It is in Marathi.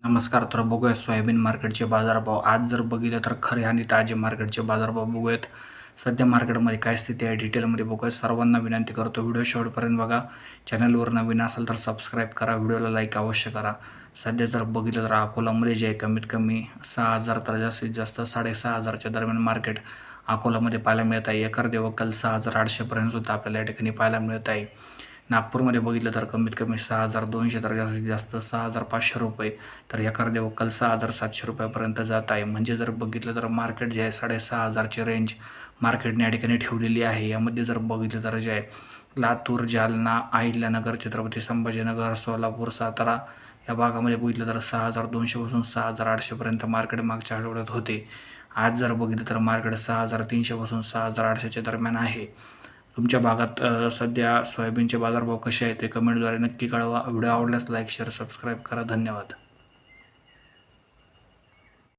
नमस्कार. तर बघूया सोयाबीन मार्केटचे बाजारभाव. आज जर बघितलं तर खरे आणि ताजे मार्केटचे बाजारभाव बघूयात. सध्या मार्केटमध्ये काय स्थिती आहे डिटेलमध्ये बघूया. सर्वांना विनंती करतो व्हिडिओ शेवटपर्यंत बघा. चॅनलवर नवीन असेल तर सबस्क्राईब करा, व्हिडिओला लाईक अवश्य करा. सध्या जर बघितलं तर अकोलामध्ये जे आहे कमीत कमी 6,000 तर जास्तीत जास्त 6,500च्या दरम्यान मार्केट अकोलामध्ये पाहायला मिळत आहे. एखाद कल 6,800पर्यंत सुद्धा आपल्याला या ठिकाणी पाहायला मिळत आहे. नागपूरमध्ये बघितलं तर कमीत कमी 6,200 तर जास्तीत जास्त 6,500 रुपये, तर एखाद्या वक्कल 6,700 रुपयापर्यंत जात आहे. म्हणजे जर बघितलं तर मार्केट जे आहे 6,500ची रेंज मार्केटने या ठिकाणी ठेवलेली आहे. यामध्ये जर बघितलं तर जे आहे लातूर, जालना, अहिल्यानगर, छत्रपती संभाजीनगर, सोलापूर, सातारा या भागामध्ये बघितलं तर 6,200 पासून 6,800पर्यंत मार्केट मागच्या आठवड्यात होते. आज जर बघितलं तर मार्केट 6,300 पासून 6,800च्या दरम्यान आहे. तुमच्या भागात सध्या सोयाबीनचे बाजारभाव कसे आहेत ते कमेंटद्वारे नक्की कळवा. व्हिडिओ आवडल्यास लाईक, शेअर, सबस्क्राईब करा. धन्यवाद.